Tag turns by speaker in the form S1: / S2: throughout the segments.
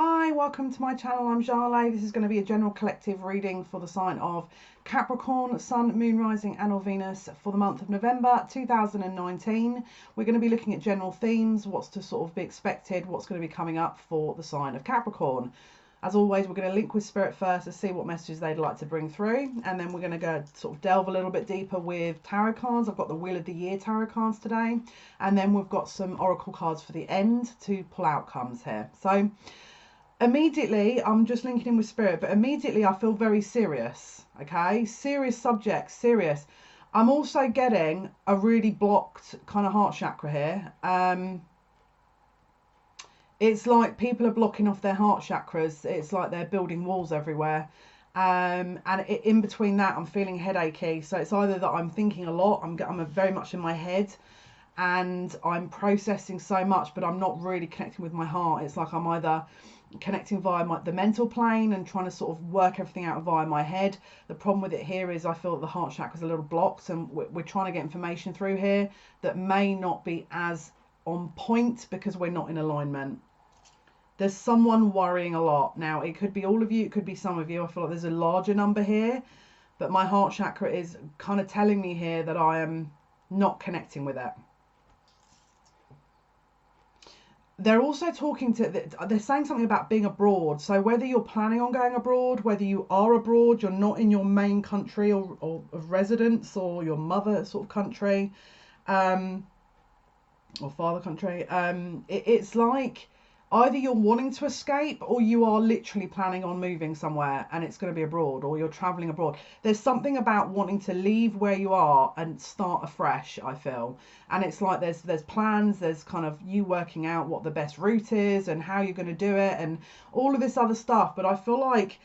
S1: Hi, welcome to my channel. I'm Jale. This is going to be a general collective reading for the sign of Capricorn, Sun, Moon, Rising and or Venus for the month of November 2019. We're going to be looking at general themes, what's to sort of be expected, what's going to be coming up for the sign of Capricorn. As always, we're going to link with Spirit first to see what messages they'd like to bring through, and then we're going to go sort of delve a little bit deeper with tarot cards. I've got the Wheel of the Year tarot cards today, and then we've got some oracle cards for the end to pull outcomes here. So immediately, I'm just linking in with Spirit, but immediately I feel very serious, okay? Serious subject, serious. I'm also getting a really blocked kind of heart chakra here. It's like people are blocking off their heart chakras. It's like they're building walls everywhere. And in between that, I'm feeling headachy. So it's either that I'm thinking a lot, I'm very much in my head, and I'm processing so much, but I'm not really connecting with my heart. It's like I'm either connecting via the mental plane and trying to sort of work everything out via my head. The problem with it here is I feel that the heart chakra is a little blocked, and we're trying to get information through here that may not be as on point because we're not in alignment. There's someone worrying a lot. Now, it could be all of you, it could be some of you. I feel like there's a larger number here, but my heart chakra is kind of telling me here that I am not connecting with it. They're also talking they're saying something about being abroad. So whether you're planning on going abroad, whether you are abroad, you're not in your main country or of residence, or your mother sort of country, or father country, it's like either you're wanting to escape or you are literally planning on moving somewhere and it's going to be abroad, or you're traveling abroad. There's something about wanting to leave where you are and start afresh, I feel. And it's like there's plans, there's kind of you working out what the best route is and how you're going to do it and all of this other stuff. But I feel like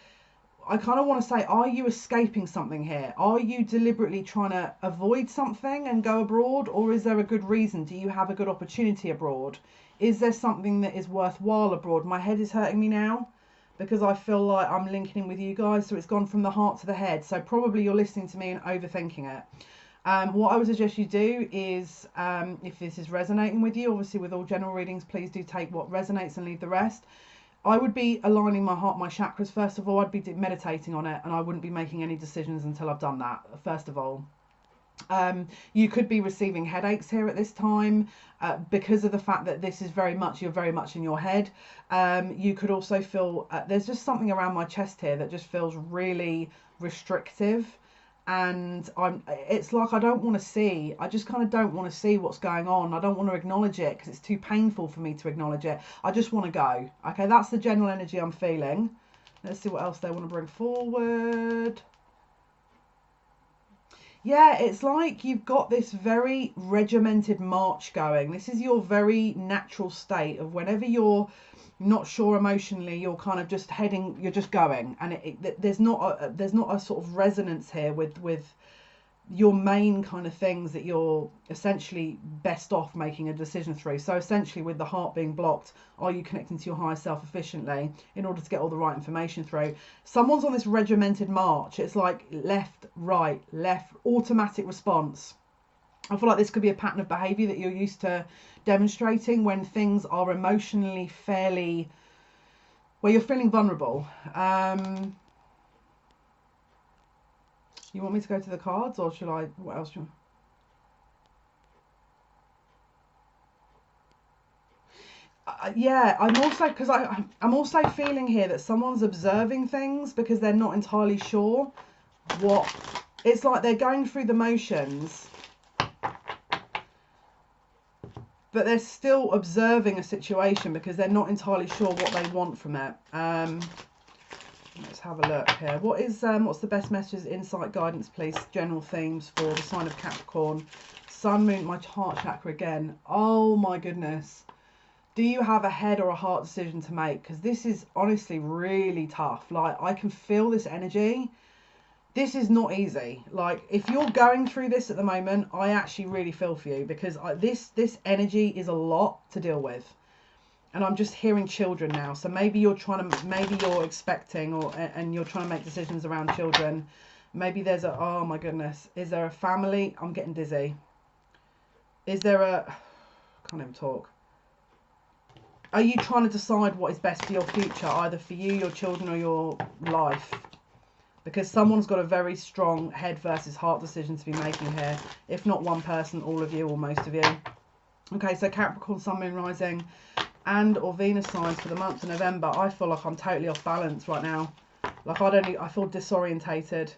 S1: I kind of want to say, are you escaping something here? Are you deliberately trying to avoid something and go abroad? Or is there a good reason? Do you have a good opportunity abroad? Is there something that is worthwhile abroad? My head is hurting me now because I feel like I'm linking in with you guys. So it's gone from the heart to the head. So probably you're listening to me and overthinking it. What I would suggest you do is, if this is resonating with you, obviously with all general readings, please do take what resonates and leave the rest. I would be aligning my heart, my chakras first of all. I'd be meditating on it, and I wouldn't be making any decisions until I've done that, first of all. You could be receiving headaches here at this time because of the fact that this is you're very much in your head. You could also feel, there's just something around my chest here that just feels really restrictive. And it's like I just kind of don't want to see what's going on. I don't want to acknowledge it because it's too painful for me to acknowledge it. I just want to go. Okay, that's the general energy I'm feeling. Let's see what else they want to bring forward. Yeah, it's like you've got this very regimented march going. This is your very natural state of whenever you're not sure emotionally, you're kind of just heading, you're just going, and there's not a sort of resonance here with your main kind of things that you're essentially best off making a decision through. So essentially, with the heart being blocked, are you connecting to your higher self efficiently in order to get all the right information through? Someone's on this regimented march. It's like left, right, left, automatic response. I feel like this could be a pattern of behaviour that you're used to demonstrating when things are emotionally fairly, where you're feeling vulnerable. You want me to go to the cards, or should I? What else? Yeah, I'm also, because I'm also feeling here that someone's observing things because they're not entirely sure what. It's like they're going through the motions, but they're still observing a situation because they're not entirely sure what they want from it. Let's have a look here. What's the best messages, insight, guidance, please? General themes for the sign of Capricorn. Sun, Moon, my heart chakra again. Oh my goodness. Do you have a head or a heart decision to make? Because this is honestly really tough. Like, I can feel this energy. This is not easy. Like, if you're going through this at the moment, I actually really feel for you, because this energy is a lot to deal with. And I'm just hearing children now. So maybe you're expecting, and you're trying to make decisions around children. Maybe there's oh my goodness. Is there a family? I'm getting dizzy. Is there can't even talk. Are you trying to decide what is best for your future, either for you, your children, or your life? Because someone's got a very strong head versus heart decision to be making here. If not one person, all of you or most of you. Okay, so Capricorn, Sun, Moon, Rising and or Venus signs for the month of November. I feel like I'm totally off balance right now. Like I feel disorientated.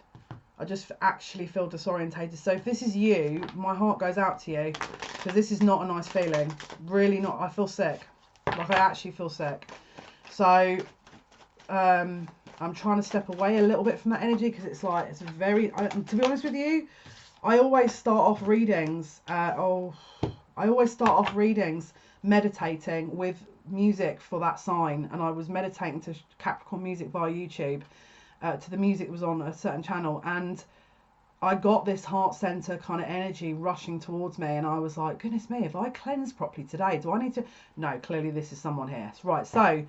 S1: I just actually feel disorientated. So if this is you, my heart goes out to you, because this is not a nice feeling. Really not. I feel sick. Like I actually feel sick. So I'm trying to step away a little bit from that energy, because it's like, it's very, to be honest with you, I always start off readings, meditating with music for that sign, and I was meditating to Capricorn music via YouTube, to the music that was on a certain channel, and I got this heart center kind of energy rushing towards me, and I was like, goodness me, if I cleanse properly today, do I need to? No, clearly this is someone here. Right, so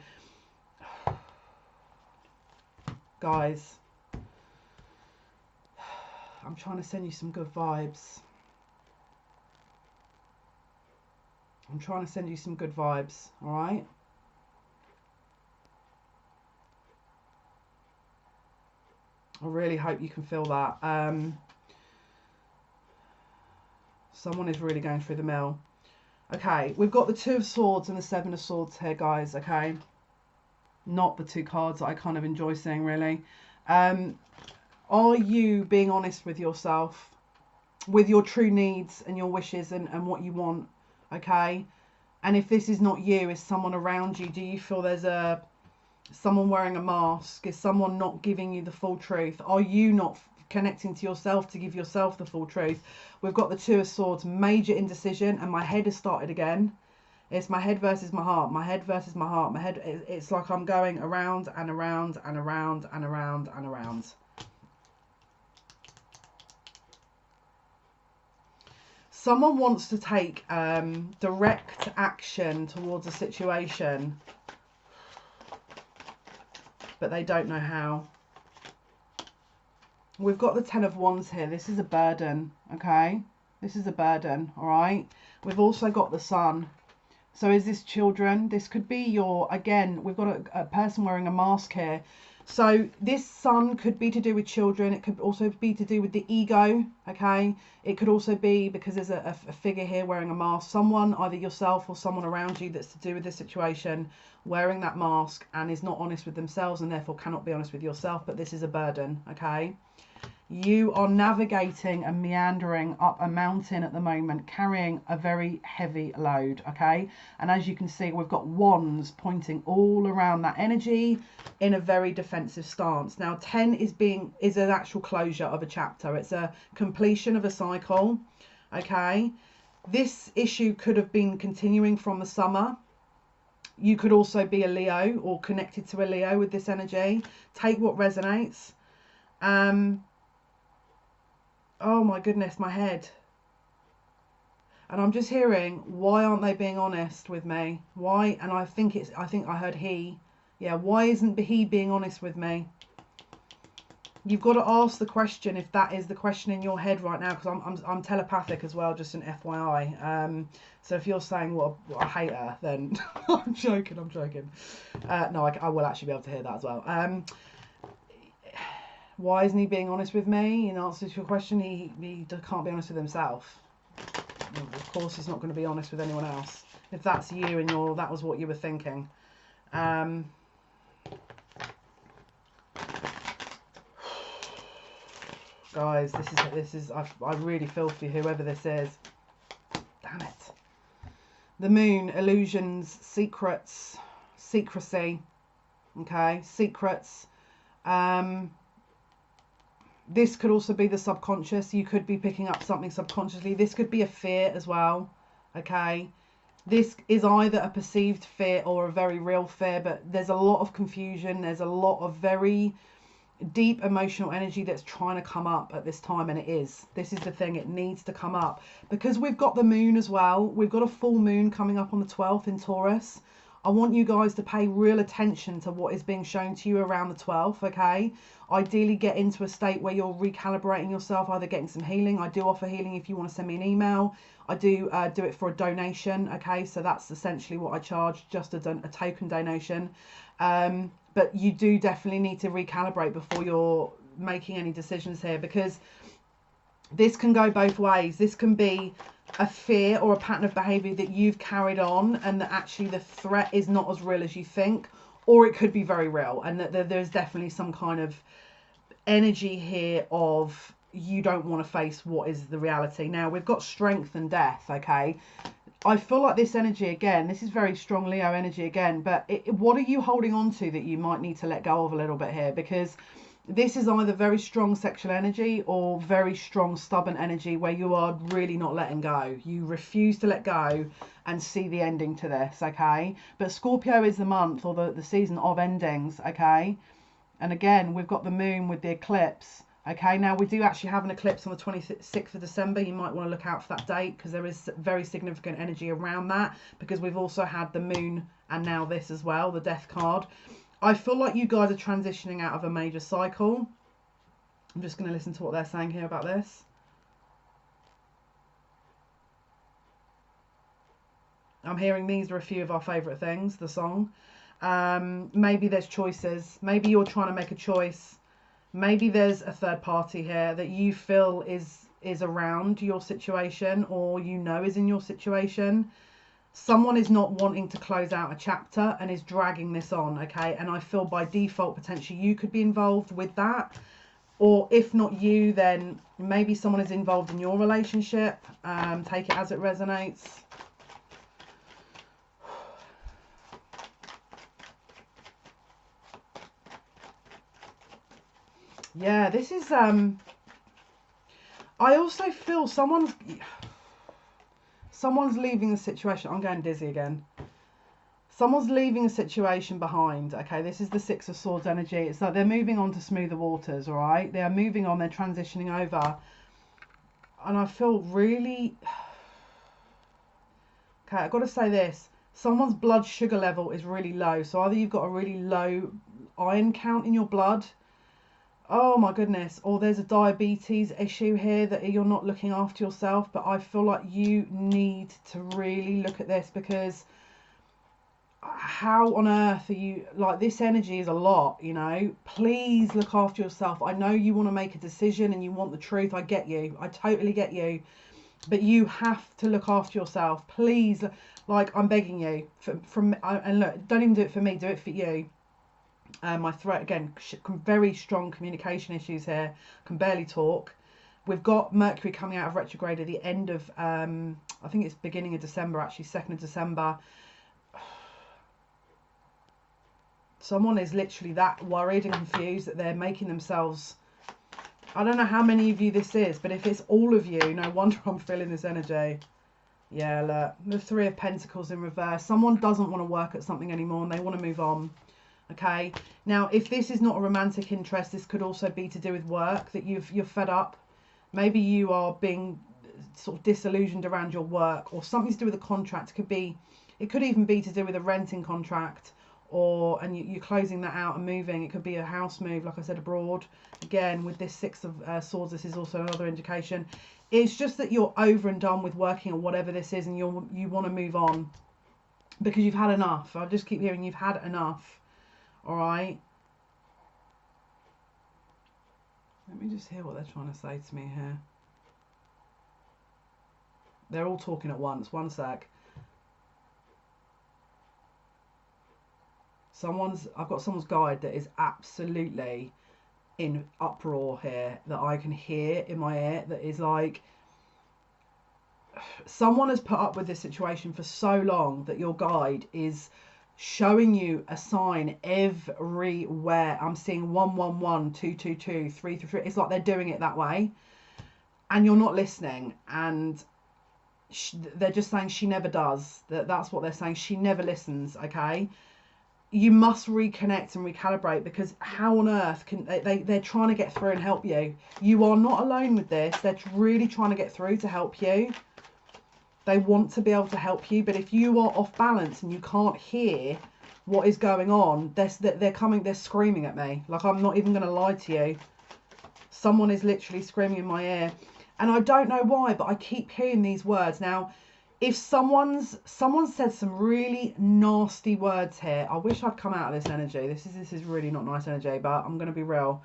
S1: guys, I'm trying to send you some good vibes. I'm trying to send you some good vibes, all right? I really hope you can feel that. Someone is really going through the mill. Okay, we've got the Two of Swords and the Seven of Swords here, guys, okay? Not the two cards that I kind of enjoy seeing, really. Are you being honest with yourself, with your true needs and your wishes and what you want, okay? And if this is not you, is someone around you? Do you feel there's someone wearing a mask? Is someone not giving you the full truth? Are you not connecting to yourself to give yourself the full truth? We've got the Two of Swords, major indecision, and my head has started again. It's my head versus my heart, my head versus my heart, my head. It's like I'm going around and around and around and around and around. Someone wants to take direct action towards a situation, but they don't know how. We've got the Ten of Wands here. This is a burden, okay? This is a burden, all right? We've also got the Sun. So is this children? This could be your, again, we've got a person wearing a mask here. So this Sun could be to do with children. It could also be to do with the ego, okay? It could also be because there's a figure here wearing a mask. Someone, either yourself or someone around you that's to do with this situation, wearing that mask and is not honest with themselves and therefore cannot be honest with yourself. But this is a burden, okay? You are navigating and meandering up a mountain at the moment, carrying a very heavy load, okay? And as you can see, we've got wands pointing all around that energy in a very defensive stance. Now, 10 is an actual closure of a chapter. It's a completion of a cycle, okay? This issue could have been continuing from the summer. You could also be a Leo or connected to a Leo with this energy. Take what resonates. Oh my goodness, my head. And I'm just hearing, why aren't they being honest with me? Why? And I think I heard he. Yeah, why isn't he being honest with me? You've got to ask the question if that is the question in your head right now, because I'm telepathic as well, just an FYI. So if you're saying, well, I hate her, then I'm joking. No, I will actually be able to hear that as well. Why isn't he being honest with me? In answer to your question, he can't be honest with himself. Of course, he's not going to be honest with anyone else. If that's you and that was what you were thinking. Guys, I really feel for you, whoever this is. Damn it. The Moon, illusions, secrets, secrecy. Okay, secrets. This could also be the subconscious. You could be picking up something subconsciously. This could be a fear as well, okay? This is either a perceived fear or a very real fear, but there's a lot of confusion. There's a lot of very deep emotional energy that's trying to come up at this time, and it is. This is the thing, it needs to come up. Because we've got the moon as well. We've got a full moon coming up on the 12th in Taurus. I want you guys to pay real attention to what is being shown to you around the 12th, okay? Ideally get into a state where you're recalibrating yourself, either getting some healing. I do offer healing if you want to send me an email. I do do it for a donation, okay? So that's essentially what I charge, just a token donation. But you do definitely need to recalibrate before you're making any decisions here, because this can go both ways. This can be a fear or a pattern of behavior that you've carried on, and that actually the threat is not as real as you think, or it could be very real, and that there's definitely some kind of energy here of you don't want to face what is the reality. Now we've got strength and death, okay? I feel like this energy again, this is very strong Leo energy again, but what are you holding on to that you might need to let go of a little bit here? Because this is either very strong sexual energy or very strong stubborn energy where you are really not letting go. You refuse to let go and see the ending to this, okay? But Scorpio is the month, or the season of endings, okay? And again, we've got the moon with the eclipse, okay? Now, we do actually have an eclipse on the 26th of December. You might want to look out for that date, because there is very significant energy around that, because we've also had the moon and now this as well, the death card. I feel like you guys are transitioning out of a major cycle. I'm just going to listen to what they're saying here about this. I'm hearing these are a few of our favourite things, the song. Maybe there's choices. Maybe you're trying to make a choice. Maybe there's a third party here that you feel is around your situation, or you know is in your situation. Someone is not wanting to close out a chapter and is dragging this on, okay? And I feel by default, potentially you could be involved with that. Or if not you, then maybe someone is involved in your relationship. Take it as it resonates. Yeah, this is... I also feel someone's leaving the situation. I'm going dizzy again. Someone's leaving a situation behind, okay? This is the Six of Swords energy. It's like they're moving on to smoother waters, all right? They are moving on. They're transitioning over. And I feel really... Okay, I've got to say this. Someone's blood sugar level is really low. So either you've got a really low iron count in your blood. Oh my goodness. Or there's a diabetes issue here that you're not looking after yourself. But I feel like you need to really look at this, because how on earth are you, like, this energy is a lot, you know? Please look after yourself. I know you want to make a decision and you want the truth. I get you. I totally get you. But you have to look after yourself. Please, like, I'm begging you. And look, don't even do it for me. Do it for you. My throat, again, very strong communication issues here. Can barely talk. We've got Mercury coming out of retrograde at the end of, I think it's beginning of December, actually, 2nd of December. Someone is literally that worried and confused that they're making themselves... I don't know how many of you this is, but if it's all of you, no wonder I'm feeling this energy. Yeah, look, the Three of Pentacles in reverse. Someone doesn't want to work at something anymore and they want to move on. Okay, now if this is not a romantic interest, this could also be to do with work, that you're fed up. Maybe you are being sort of disillusioned around your work, or something to do with a contract. It could even be to do with a renting contract, and you're closing that out and moving. It could be a house move, like I said, abroad. Again, with this Six of Swords, this is also another indication. It's just that you're over and done with working on whatever this is, and you want to move on because you've had enough. I just keep hearing you've had enough. All right. Let me just hear what they're trying to say to me here. They're all talking at once. One sec. I've got someone's guide that is absolutely in uproar here, that I can hear in my ear, that is like, someone has put up with this situation for so long that your guide is showing you a sign everywhere. I'm seeing 111, 222, 333. It's like they're doing it that way, and you're not listening. And they're just saying she never does. That's what they're saying. She never listens. Okay, you must reconnect and recalibrate, because how on earth can they're trying to get through and help you. You are not alone with this. They're really trying to get through to help you. They want to be able to help you, but if you are off balance and you can't hear what is going on, they're screaming at me. Like, I'm not even going to lie to you. Someone is literally screaming in my ear. And I don't know why, but I keep hearing these words. Now, if someone said some really nasty words here, I wish I'd come out of this energy. This is really not nice energy, but I'm going to be real.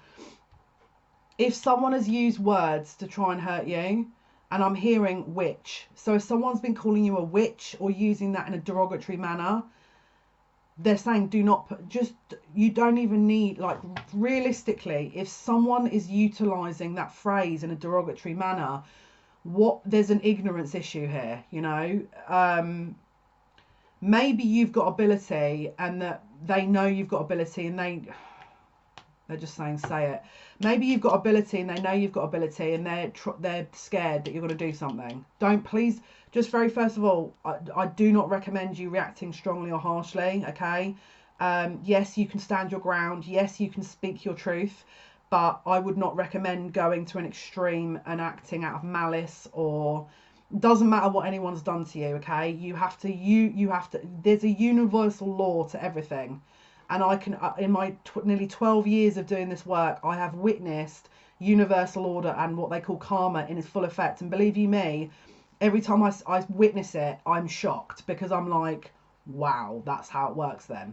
S1: If someone has used words to try and hurt you, and I'm hearing witch. So if someone's been calling you a witch or using that in a derogatory manner, they're saying do not put, just, you don't even need, like, realistically, if someone is utilizing that phrase in a derogatory manner, there's an ignorance issue here, you know. Maybe you've got ability and that they know you've got ability and they're just saying say it. Maybe you've got ability and they know you've got ability and they're scared that you're going to do something. Don't, please, just very first of all, I do not recommend you reacting strongly or harshly, okay? Yes, you can stand your ground. Yes, you can speak your truth. But I would not recommend going to an extreme and acting out of malice, or doesn't matter what anyone's done to you, okay? You have to, there's a universal law to everything. And I can, in my nearly 12 years of doing this work, I have witnessed universal order and what they call karma in its full effect. And believe you me, every time I witness it, I'm shocked, because I'm like, wow, that's how it works then.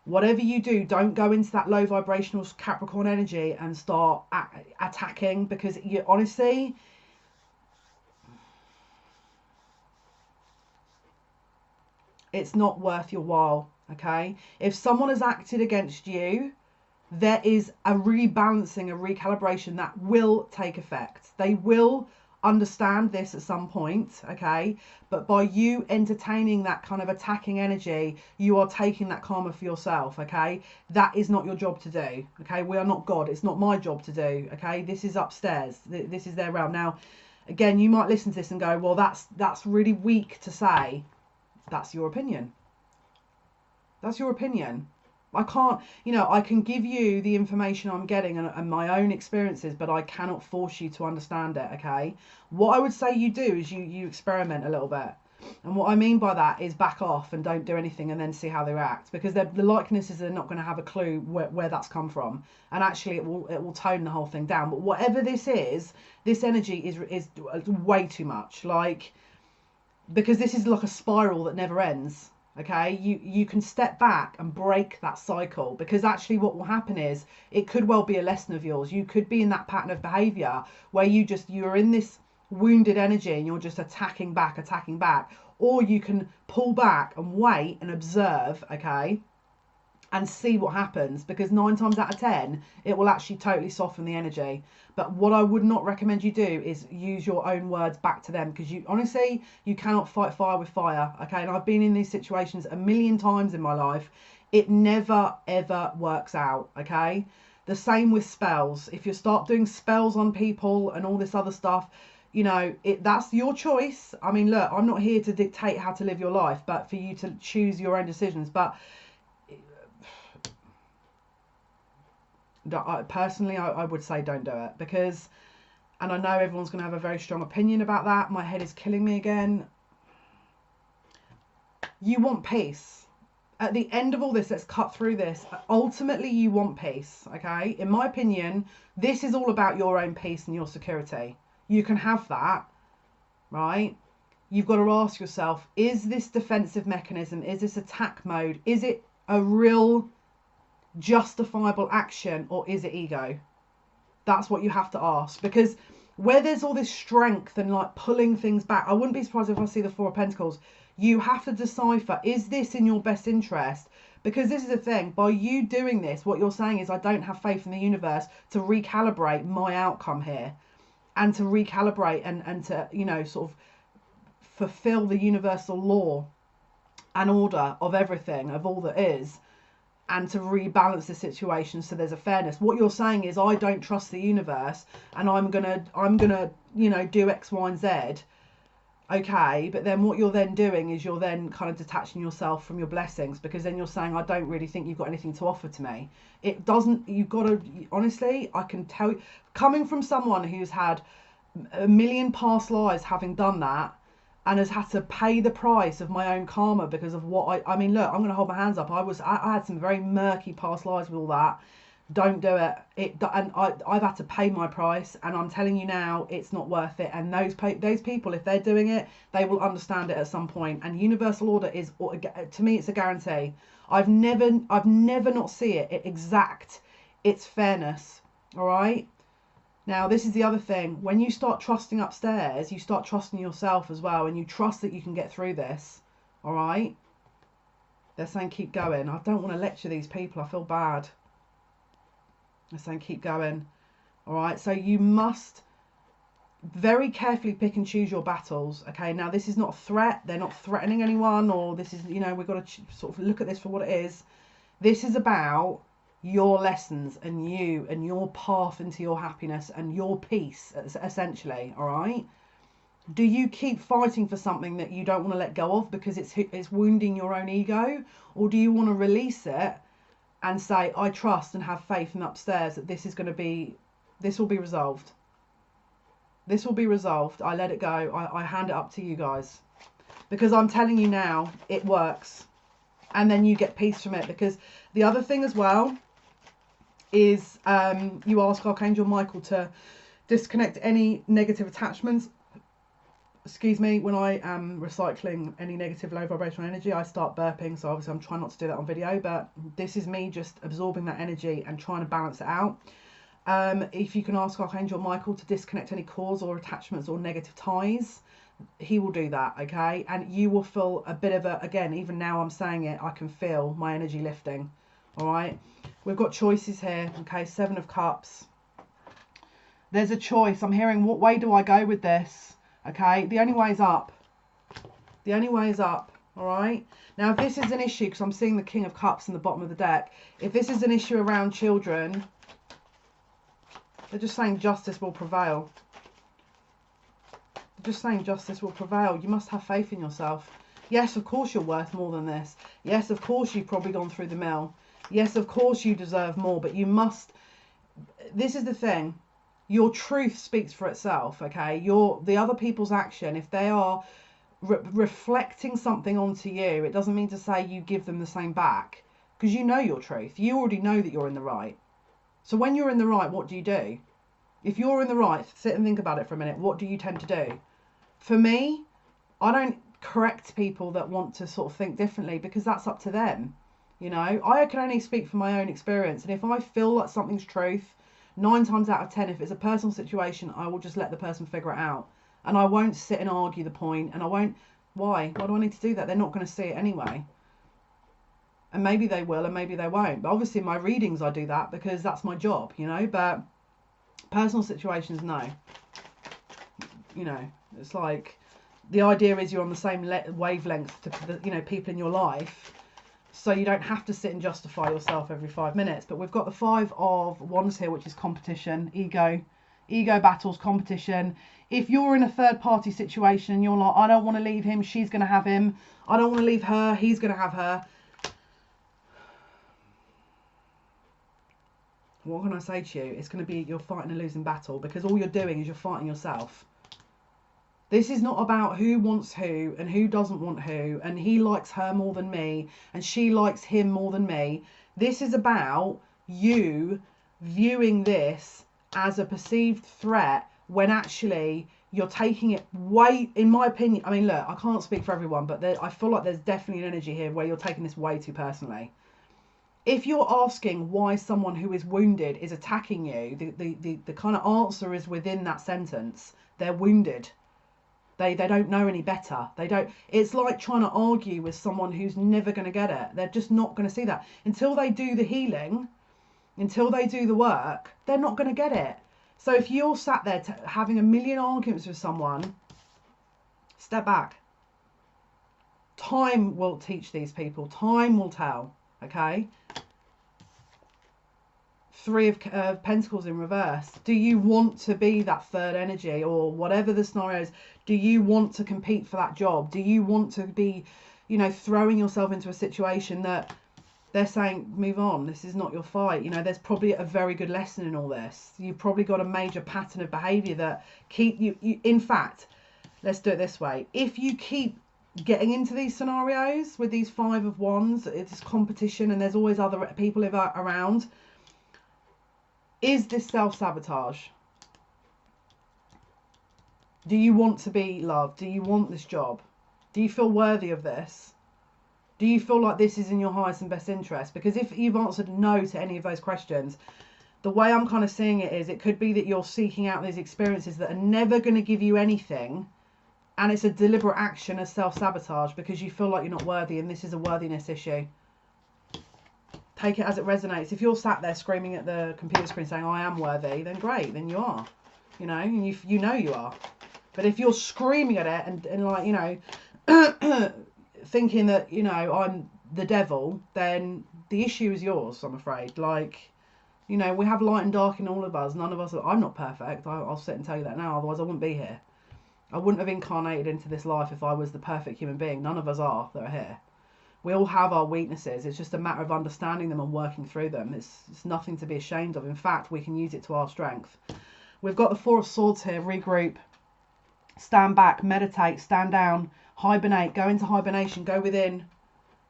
S1: Whatever you do, don't go into that low vibrational Capricorn energy and start attacking, because you honestly, it's not worth your while, okay? If someone has acted against you, there is a rebalancing, a recalibration that will take effect. They will understand this at some point, okay? But by you entertaining that kind of attacking energy, you are taking that karma for yourself, okay? That is not your job to do, okay? We are not God. It's not my job to do, okay? This is upstairs. This is their realm. Now, again, you might listen to this and go, well, that's really weak to say. That's your opinion. That's your opinion. I can't, you know, I can give you the information I'm getting and my own experiences, but I cannot force you to understand it, okay? What I would say you do is you experiment a little bit. And what I mean by that is back off and don't do anything and then see how they react, because the likenesses is they're not going to have a clue where that's come from. And actually it will tone the whole thing down. But whatever this is, this energy is way too much. Like, because this is like a spiral that never ends. Okay, you can step back and break that cycle, because actually what will happen is it could well be a lesson of yours. You could be in that pattern of behavior where you're in this wounded energy and you're just attacking back, or you can pull back and wait and observe, okay, and see what happens, because 9 times out of 10 it will actually totally soften the energy. But what I would not recommend you do is use your own words back to them, because you honestly, you cannot fight fire with fire, okay? And I've been in these situations a million times in my life. It never ever works out, okay? The same with spells. If you start doing spells on people and all this other stuff, you know, that's your choice. I mean, look, I'm not here to dictate how to live your life, but for you to choose your own decisions. But personally, I would say don't do it, because, and I know everyone's going to have a very strong opinion about that. My head is killing me again. You want peace. At the end of all this, let's cut through this. Ultimately, you want peace, okay? In my opinion, this is all about your own peace and your security. You can have that, right? You've got to ask yourself, is this defensive mechanism, is this attack mode, is it a real justifiable action, or is it ego? That's what you have to ask, because where there's all this strength and like pulling things back, I wouldn't be surprised if I see the 4 of Pentacles. You have to decipher, is this in your best interest? Because this is the thing, by you doing this, what you're saying is, I don't have faith in the universe to recalibrate my outcome here, and to recalibrate and to, you know, sort of fulfill the universal law and order of everything, of all that is, and to rebalance the situation so there's a fairness. What you're saying is, I don't trust the universe, and I'm gonna you know, do X, Y, and Z. Okay, but then what you're then doing is you're then kind of detaching yourself from your blessings, because then you're saying, I don't really think you've got anything to offer to me. It doesn't, you've got to, honestly, I can tell you, coming from someone who's had a million past lives having done that, and has had to pay the price of my own karma because of what I mean, look, I'm going to hold my hands up. I had some very murky past lives with all that. Don't do it. And I've had to pay my price, and I'm telling you now, it's not worth it. And those people, if they're doing it, they will understand it at some point. And universal order is, to me, it's a guarantee. I've never not see it exact its fairness. All right. Now, this is the other thing. When you start trusting upstairs, you start trusting yourself as well, and you trust that you can get through this. All right. They're saying keep going. I don't want to lecture these people. I feel bad. They're saying keep going. All right. So you must very carefully pick and choose your battles. Okay. Now, this is not a threat. They're not threatening anyone, or this is, you know, we've got to sort of look at this for what it is. This is about your lessons and you and your path into your happiness and your peace, essentially. All right. Do you keep fighting for something that you don't want to let go of because it's wounding your own ego, or do you want to release it and say, I trust and have faith in upstairs that this will be resolved. This will be resolved. I let it go. I hand it up to you guys, because I'm telling you now, it works. And then you get peace from it. Because the other thing as well is you ask Archangel Michael to disconnect any negative attachments. Excuse me, when I am recycling any negative low vibrational energy, I start burping. So obviously I'm trying not to do that on video, but this is me just absorbing that energy and trying to balance it out. If you can ask Archangel Michael to disconnect any cords or attachments or negative ties, he will do that, okay? And you will feel a bit of a, again, even now I'm saying it, I can feel my energy lifting, all right? We've got choices here, okay? 7 of Cups. There's a choice. I'm hearing, what way do I go with this? Okay, the only way is up. The only way is up, all right? Now, if this is an issue, because I'm seeing the King of Cups in the bottom of the deck, if this is an issue around children, they're just saying justice will prevail. They're just saying justice will prevail. You must have faith in yourself. Yes, of course you're worth more than this. Yes, of course you've probably gone through the mill. Yes, of course you deserve more, but you must... This is the thing. Your truth speaks for itself, okay? The other people's action, if they are reflecting something onto you, it doesn't mean to say you give them the same back, because you know your truth. You already know that you're in the right. So when you're in the right, what do you do? If you're in the right, sit and think about it for a minute. What do you tend to do? For me, I don't correct people that want to sort of think differently, because that's up to them. You know, I can only speak from my own experience. And if I feel like something's truth, 9 times out of 10, if it's a personal situation, I will just let the person figure it out. And I won't sit and argue the point. And I won't... Why? Why do I need to do that? They're not going to see it anyway. And maybe they will and maybe they won't. But obviously in my readings I do that because that's my job, you know. But personal situations, no. You know, it's like... The idea is you're on the same wavelength to the, you know, people in your life. So you don't have to sit and justify yourself every 5 minutes. But we've got the 5 of Wands here, which is competition, ego battles, competition. If you're in a third party situation and you're like, I don't want to leave him, she's going to have him. I don't want to leave her, he's going to have her. What can I say to you? It's going to be, you're fighting a losing battle, because all you're doing is you're fighting yourself. This is not about who wants who and who doesn't want who, and he likes her more than me and she likes him more than me. This is about you viewing this as a perceived threat when actually you're taking it way, in my opinion, I mean, look, I can't speak for everyone, but I feel like there's definitely an energy here where you're taking this way too personally. If you're asking why someone who is wounded is attacking you, the kind of answer is within that sentence. They're wounded. They don't know any better. They don't. It's like trying to argue with someone who's never going to get it. They're just not going to see that. Until they do the healing, until they do the work, they're not going to get it. So if you're sat there having a million arguments with someone, step back. Time will teach these people. Time will tell. Okay? 3 of Pentacles in reverse. Do you want to be that third energy, or whatever the scenario is? Do you want to compete for that job? Do you want to be, you know, throwing yourself into a situation that they're saying, move on, this is not your fight? You know, there's probably a very good lesson in all this. You've probably got a major pattern of behaviour that keep you in fact, let's do it this way. If you keep getting into these scenarios with these 5 of Wands, it's competition and there's always other people around, is this self-sabotage? Do you want to be loved? Do you want this job? Do you feel worthy of this? Do you feel like this is in your highest and best interest? Because if you've answered no to any of those questions, the way I'm kind of seeing it is, it could be that you're seeking out these experiences that are never going to give you anything, and it's a deliberate action of self-sabotage because you feel like you're not worthy, and this is a worthiness issue. Take it as it resonates. If you're sat there screaming at the computer screen saying, I am worthy, then great, then you are. You know, and you know you are. But if you're screaming at it and like, you know, thinking that, you know, I'm the devil, then the issue is yours, I'm afraid. Like, you know, we have light and dark in all of us. None of us I'm not perfect. I'll sit and tell you that now. Otherwise, I wouldn't be here. I wouldn't have incarnated into this life if I was the perfect human being. None of us are that are here. We all have our weaknesses. It's just a matter of understanding them and working through them. It's nothing to be ashamed of. In fact, we can use it to our strength. We've got the 4 of Swords here. Regroup. Stand back. Meditate. Stand down. Hibernate. Go into hibernation. Go within.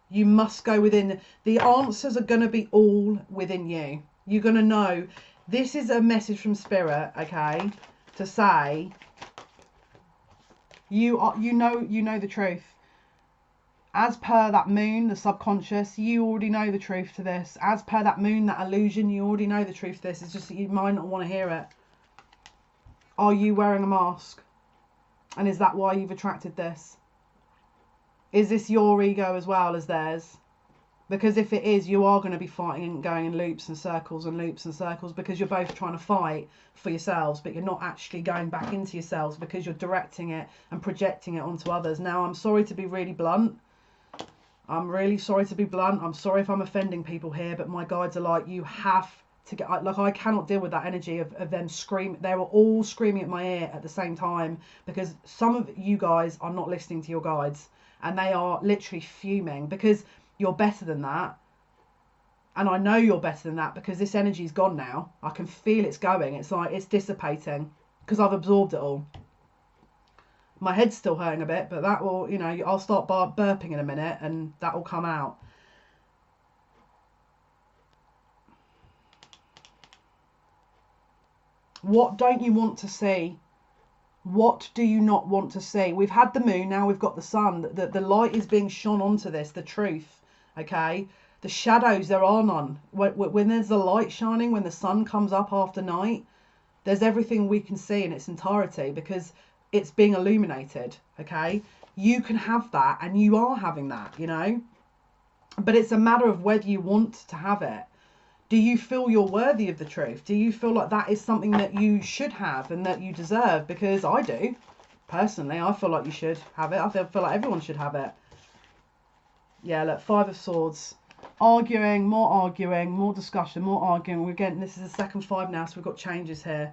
S1: You must go within. The answers are going to be all within you. You're going to know. This is a message from Spirit, okay, to say you know the truth. As per that moon, the subconscious, you already know the truth to this. As per that moon, that illusion, you already know the truth to this. It's just that you might not want to hear it. Are you wearing a mask? And is that why you've attracted this? Is this your ego as well as theirs? Because if it is, you are going to be fighting and going in loops and circles and loops and circles, because you're both trying to fight for yourselves, but you're not actually going back into yourselves because you're directing it and projecting it onto others. Now, I'm sorry to be really blunt. I'm really sorry to be blunt. I'm sorry if I'm offending people here, but my guides are like, you have to get, like, I cannot deal with that energy of them screaming. They were all screaming at my ear at the same time, because some of you guys are not listening to your guides, and they are literally fuming because you're better than that. And I know you're better than that because this energy's gone now. I can feel it's going. It's like it's dissipating because I've absorbed it all. My head's still hurting a bit, but that will, you know, I'll start burping in a minute and that will come out. What don't you want to see? What do you not want to see? We've had the moon, now we've got the sun. The light is being shone onto this, the truth, okay? The shadows, there are none. When there's the light shining, when the sun comes up after night, there's everything we can see in its entirety because it's being illuminated, okay? You can have that, and you are having that, you know? But it's a matter of whether you want to have it. Do you feel you're worthy of the truth? Do you feel like that is something that you should have and that you deserve? Because I do. Personally, I feel like you should have it. I feel like everyone should have it. Yeah, look, 5 of Swords. Arguing, more discussion, more arguing. Again, this is the second 5 now, so we've got changes here.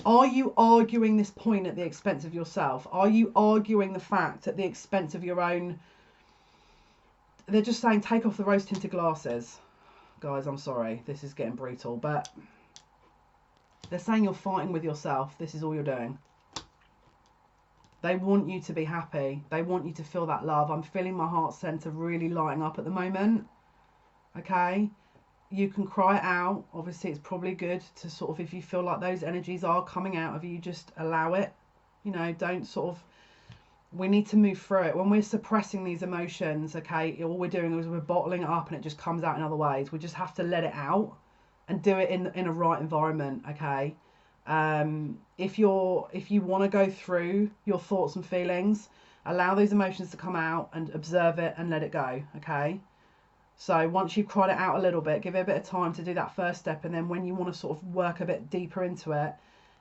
S1: Are you arguing this point at the expense of yourself? Are you arguing the fact at the expense of your own? They're just saying take off the rose-tinted glasses. Guys, I'm sorry, this is getting brutal, but they're saying you're fighting with yourself. This is all you're doing. They want you to be happy. They want you to feel that love. I'm feeling my heart center really lighting up at the moment. Okay? You can cry it out. Obviously, it's probably good to sort of, if you feel like those energies are coming out of you, just allow it. You know, don't sort of, we need to move through it. When we're suppressing these emotions, okay, all we're doing is we're bottling it up and it just comes out in other ways. We just have to let it out and do it in a right environment, okay? If you want to go through your thoughts and feelings, allow those emotions to come out and observe it and let it go, okay? So once you've cried it out a little bit, give it a bit of time to do that first step, and then when you want to sort of work a bit deeper into it,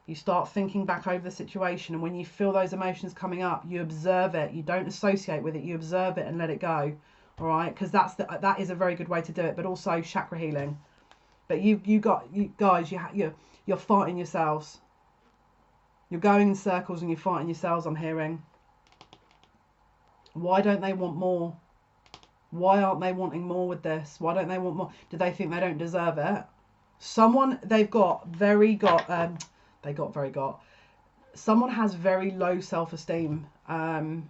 S1: you start thinking back over the situation, and when you feel those emotions coming up, you observe it. You don't associate with it. You observe it and let it go. All right, because that is a very good way to do it. But also chakra healing. But you guys, you're fighting yourselves. You're going in circles and you're fighting yourselves. I'm hearing. Why don't they want more? Why aren't they wanting more with this? Why don't they want more? Do they think they don't deserve it? Someone they've got very got. someone has very low self-esteem, and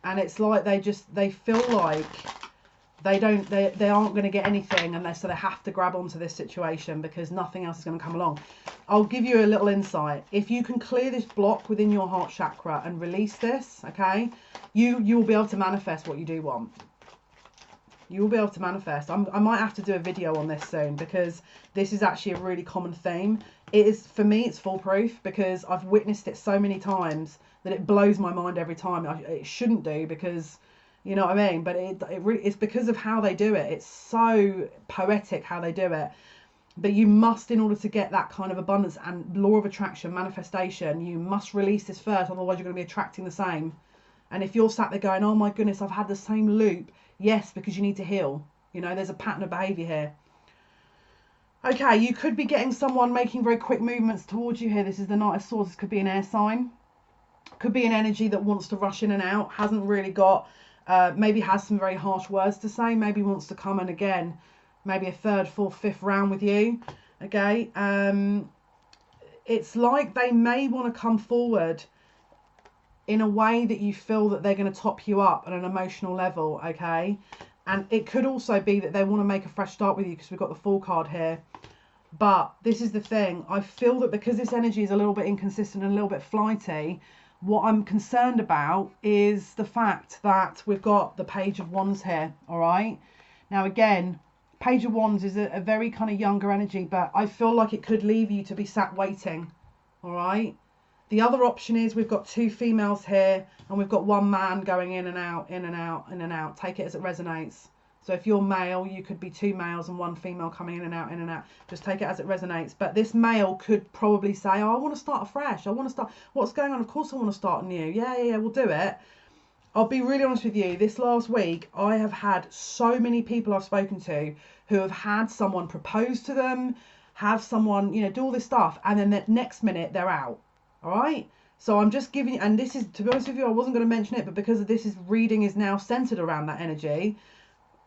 S1: it's like they feel like they aren't going to get anything unless, so they have to grab onto this situation because nothing else is going to come along. I'll give you a little insight. If you can clear this block within your heart chakra and release this, okay, you will be able to manifest what you do want. You will be able to manifest. I might have to do a video on this soon because this is actually a really common theme. It is, for me, it's foolproof because I've witnessed it so many times that it blows my mind every time. It shouldn't do because, you know what I mean? But it's because of how they do it. It's so poetic how they do it. But you must, in order to get that kind of abundance and law of attraction, manifestation, you must release this first. Otherwise, you're going to be attracting the same. And if you're sat there going, oh my goodness, I've had the same loop. Yes, because you need to heal. You know, there's a pattern of behaviour here. Okay, you could be getting someone making very quick movements towards you here. This is the Knight of Swords. This could be an air sign. Could be an energy that wants to rush in and out. Hasn't really got, maybe has some very harsh words to say. Maybe wants to come in again. Maybe a third, fourth, fifth round with you. Okay. It's like they may want to come forward in a way that you feel that they're going to top you up at an emotional level, okay? And it could also be that they want to make a fresh start with you because we've got the Fool card here. But this is the thing. I feel that because this energy is a little bit inconsistent and a little bit flighty, what I'm concerned about is the fact that we've got the Page of Wands here, all right? Now, again, Page of Wands is a very kind of younger energy, but I feel like it could leave you to be sat waiting, all right? The other option is we've got two females here and we've got one man going in and out, in and out, in and out. Take it as it resonates. So if you're male, you could be two males and one female coming in and out, in and out. Just take it as it resonates. But this male could probably say, oh, I want to start afresh. I want to start. What's going on? Of course I want to start new. Yeah, we'll do it. I'll be really honest with you. This last week, I have had so many people I've spoken to who have had someone propose to them, have someone, you know, do all this stuff. And then the next minute they're out. All right, so I'm just giving you, and this is, to be honest with you, I wasn't going to mention it, but because of this reading is now centered around that energy,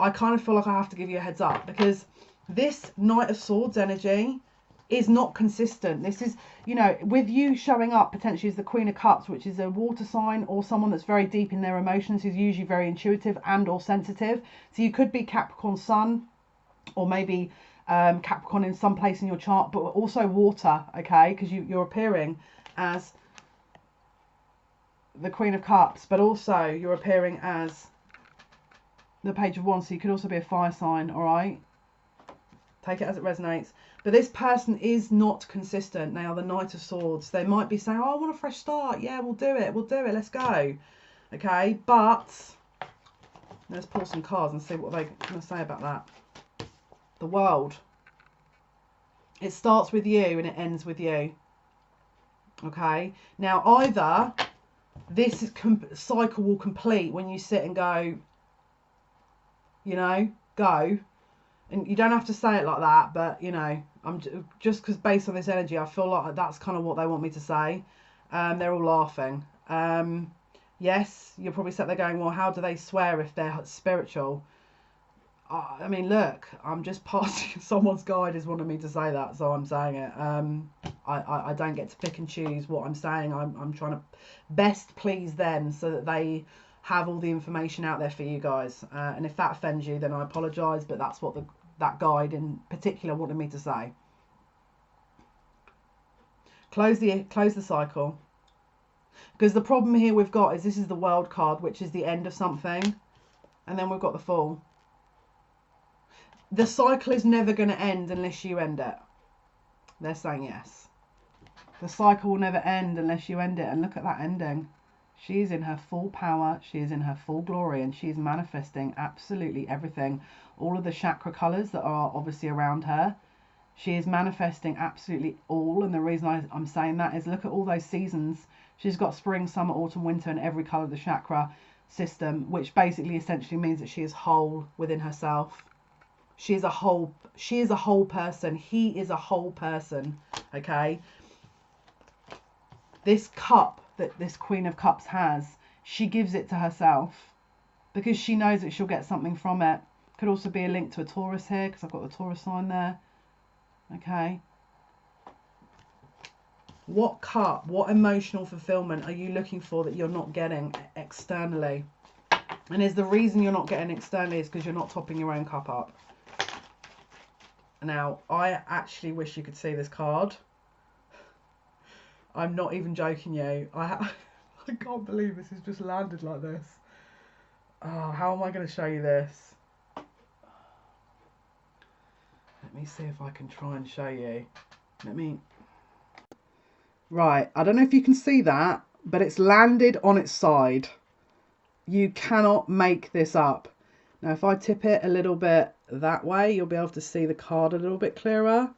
S1: I kind of feel like I have to give you a heads up because this Knight of Swords energy is not consistent. This is, you know, with you showing up potentially as the Queen of Cups, which is a water sign or someone that's very deep in their emotions, who's usually very intuitive and or sensitive. So you could be Capricorn Sun or maybe Capricorn in some place in your chart, but also water, okay, because you're appearing as the Queen of Cups, but also you're appearing as the Page of Wands, so you could also be a fire sign, all right? Take it as it resonates. But this person is not consistent. They are the Knight of Swords. They might be saying, oh, I want a fresh start. Yeah, we'll do it. We'll do it. Let's go. Okay, but let's pull some cards and see what they're going to say about that. The World. It starts with you and it ends with you. Okay, now either this cycle will complete when you sit and go, you know, go, and you don't have to say it like that, but you know, I'm just because based on this energy, I feel like that's kind of what they want me to say. They're all laughing. Yes, you're probably sat there going, well, how do they swear if they're spiritual? I mean, look, I'm just passing. Someone's guide is wanting me to say that, so I'm saying it. I don't get to pick and choose what I'm saying. I'm trying to best please them so that they have all the information out there for you guys. And if that offends you, then I apologise, but that's what that guide in particular wanted me to say. Close the cycle. Because the problem here we've got is this is the World card, which is the end of something. And then we've got the Fool. The cycle is never going to end unless you end it. They're saying yes. The cycle will never end unless you end it. And look at that ending. She's in her full power. She is in her full glory. And she's manifesting absolutely everything. All of the chakra colours that are obviously around her. She is manifesting absolutely all. And the reason I'm saying that is look at all those seasons. She's got spring, summer, autumn, winter and every colour of the chakra system. Which basically essentially means that she is whole within herself. She is a whole person. He is a whole person. Okay. This cup that this Queen of Cups has, she gives it to herself because she knows that she'll get something from it. Could also be a link to a Taurus here because I've got the Taurus sign there. Okay. What cup, what emotional fulfillment are you looking for that you're not getting externally? And is the reason you're not getting externally is because you're not topping your own cup up? Now, I actually wish you could see this card. I'm not even joking you. I can't believe this has just landed like this. Oh, how am I going to show you this? Let me see if I can try and show you. Right, I don't know if you can see that, but it's landed on its side. You cannot make this up. Now, if I tip it a little bit that way, you'll be able to see the card a little bit clearer.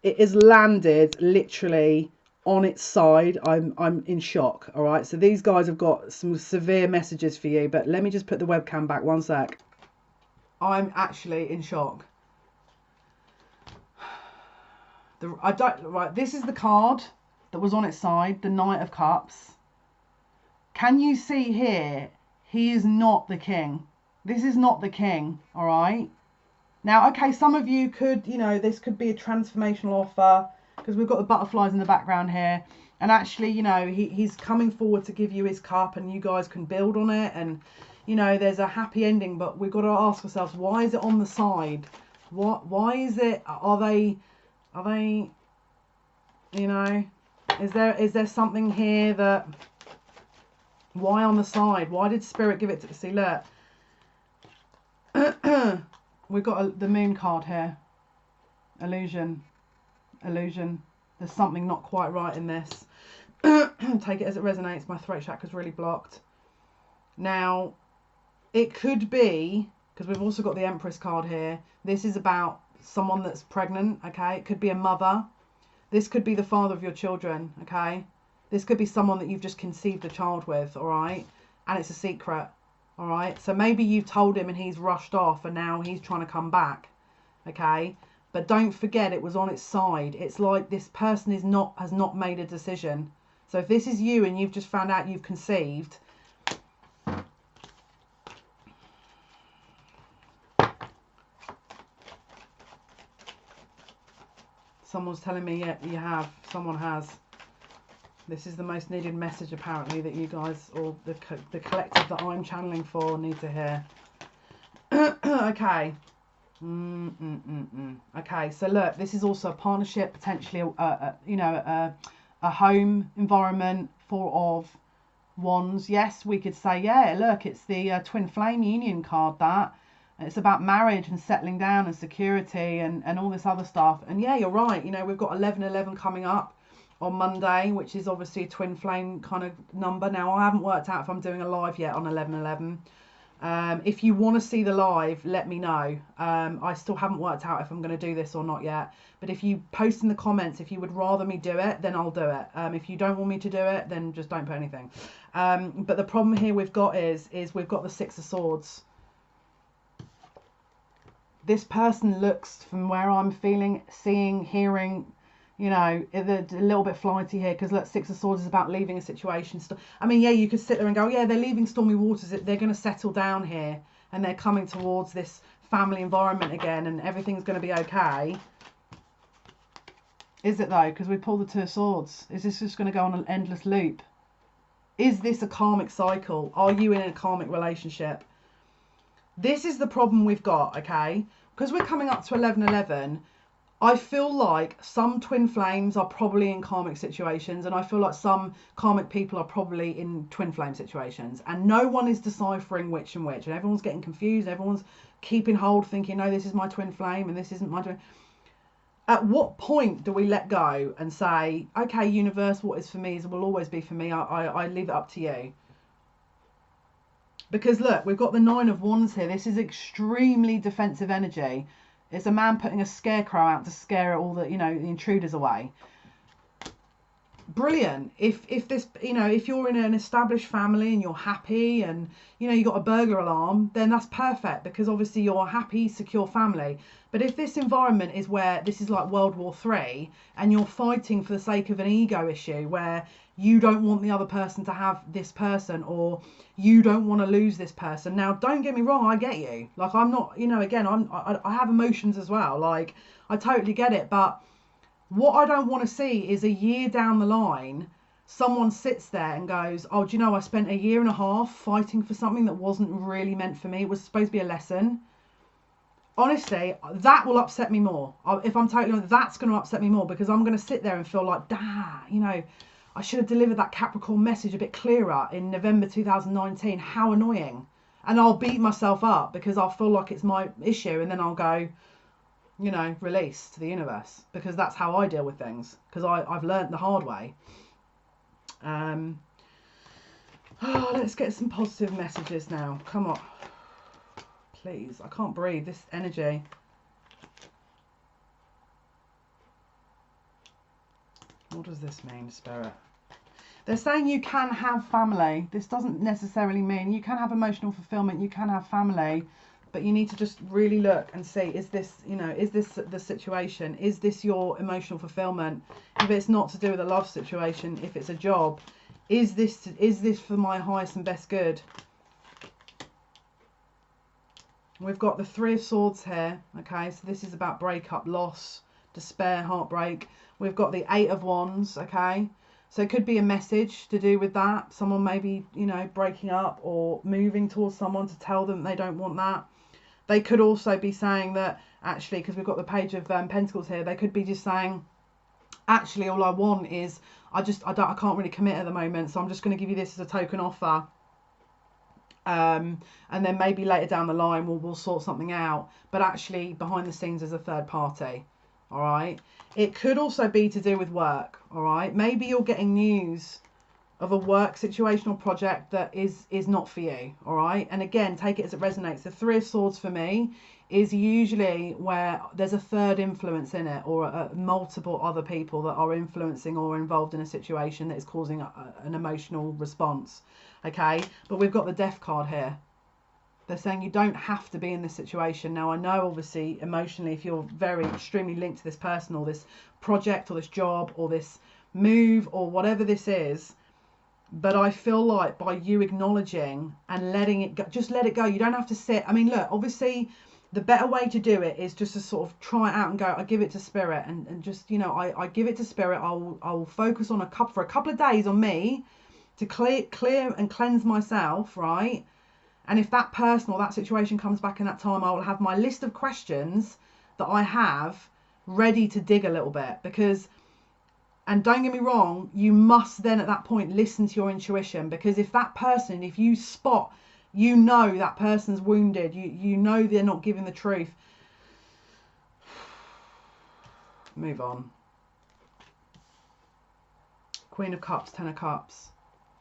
S1: It is landed literally on its side. I'm in shock. All right, so these guys have got some severe messages for you, but let me just put the webcam back one sec. I'm actually in shock. Right, this is the card that was on its side, the Knight of Cups. Can you see here? He is not the king. This is not the king, all right? Now, okay, some of you could, you know, this could be a transformational offer because we've got the butterflies in the background here. And actually, you know, he's coming forward to give you his cup and you guys can build on it. And, you know, there's a happy ending, but we've got to ask ourselves, why is it on the side? Why is it, are they, you know, is there something here that, why on the side? Why did Spirit give it to, see, look. We've got the moon card here. Illusion. There's something not quite right in this. Take it as it resonates. My throat chakra's really blocked. Now, it could be, because we've also got the Empress card here. This is about someone that's pregnant, okay? It could be a mother. This could be the father of your children, okay? This could be someone that you've just conceived a child with, all right? And it's a secret. All right, so maybe you've told him and he's rushed off and now he's trying to come back, okay? But don't forget it was on its side. It's like this person has not made a decision. So if this is you and you've just found out you've conceived, someone's telling me, yeah, you have. Someone has. This is the most needed message, apparently, that you guys, or the collective that I'm channeling for, need to hear. Okay. Okay, so look, this is also a partnership, potentially, you know, a home environment, Four of Wands. Yes, we could say, yeah, look, it's the twin flame union card, that. It's about marriage and settling down and security and all this other stuff. And yeah, you're right. You know, we've got 11/11 coming up on Monday, which is obviously a twin flame kind of number. Now, I haven't worked out if I'm doing a live yet on 11/11. If you want to see the live, let me know. I still haven't worked out if I'm going to do this or not yet. But if you post in the comments, if you would rather me do it, then I'll do it. If you don't want me to do it, then just don't put anything. But the problem here we've got is we've got the Six of Swords. This person looks, from where I'm feeling, seeing, hearing, you know, a little bit flighty here, because look, Six of Swords is about leaving a situation. I mean, yeah, you could sit there and go, yeah, they're leaving stormy waters. They're going to settle down here and they're coming towards this family environment again and everything's going to be okay. Is it though? Because we pulled the Two of Swords. Is this just going to go on an endless loop? Is this a karmic cycle? Are you in a karmic relationship? This is the problem we've got, okay? Because we're coming up to 11/11. I feel like some twin flames are probably in karmic situations, and I feel like some karmic people are probably in twin flame situations, and no one is deciphering which and which, and everyone's getting confused. Everyone's keeping hold, thinking, no, this is my twin flame and this isn't my twin. At what point do we let go and say, okay, universe, what is for me will always be for me. I leave it up to you. Because look, we've got the Nine of Wands here. This is extremely defensive energy. It's a man putting a scarecrow out to scare all the, you know, the intruders away. Brilliant. If this, you know, if you're in an established family and you're happy and, you know, you got a burglar alarm, then that's perfect, because obviously you're a happy, secure family. But if this environment is where this is like World War III and you're fighting for the sake of an ego issue where you don't want the other person to have this person, or you don't want to lose this person. Now, don't get me wrong, I get you. Like, I'm not, you know, again, I have emotions as well. Like, I totally get it. But What I don't want to see is a year down the line, someone sits there and goes, oh, do you know, I spent a year and a half fighting for something that wasn't really meant for me. It was supposed to be a lesson. Honestly, that will upset me more. If I'm totally honest, that's going to upset me more, because I'm going to sit there and feel like, you know, I should have delivered that Capricorn message a bit clearer in November 2019. How annoying. And I'll beat myself up because I'll feel like it's my issue, and then I'll go, you know, release to the universe, because that's how I deal with things, because I've learned the hard way. Let's get some positive messages now. Come on. Please, I can't breathe. This energy. What does this mean, Spirit? They're saying you can have family. This doesn't necessarily mean you can have emotional fulfillment. You can have family, but you need to just really look and see, is this, you know, is this the situation? Is this your emotional fulfillment? If it's not to do with a love situation, if it's a job, is this for my highest and best good? We've got the Three of Swords here, okay, so this is about breakup, loss, despair, heartbreak. We've got the Eight of Wands, okay, so it could be a message to do with that. Someone maybe, you know, breaking up or moving towards someone to tell them they don't want that. They could also be saying that, actually, because we've got the Page of Pentacles here, they could be just saying, actually, all I want is, I can't really commit at the moment, so I'm just going to give you this as a token offer. And then maybe later down the line we'll sort something out, but actually behind the scenes there's a third party. All right, it could also be to do with work. All right, maybe you're getting news of a work situation or project that is not for you. All right, and again, take it as it resonates. The Three of Swords for me is usually where there's a third influence in it, or multiple other people that are influencing or involved in a situation that is causing an emotional response. Okay, but we've got the Death card here. They're saying you don't have to be in this situation. Now, I know, obviously, emotionally, if you're very extremely linked to this person or this project or this job or this move or whatever this is, but I feel like by you acknowledging and letting it go, just let it go. You don't have to sit. I mean, look, obviously, the better way to do it is just to sort of try it out and go, I give it to Spirit, and just, you know, I give it to Spirit. I will focus on for a couple of days on me, to clear and cleanse myself, right? And if that person or that situation comes back in that time, I will have my list of questions that I have ready to dig a little bit, because, and don't get me wrong, you must then at that point listen to your intuition, because if that person, if you spot, you know that person's wounded, you know they're not giving the truth, move on. Queen of Cups, Ten of Cups.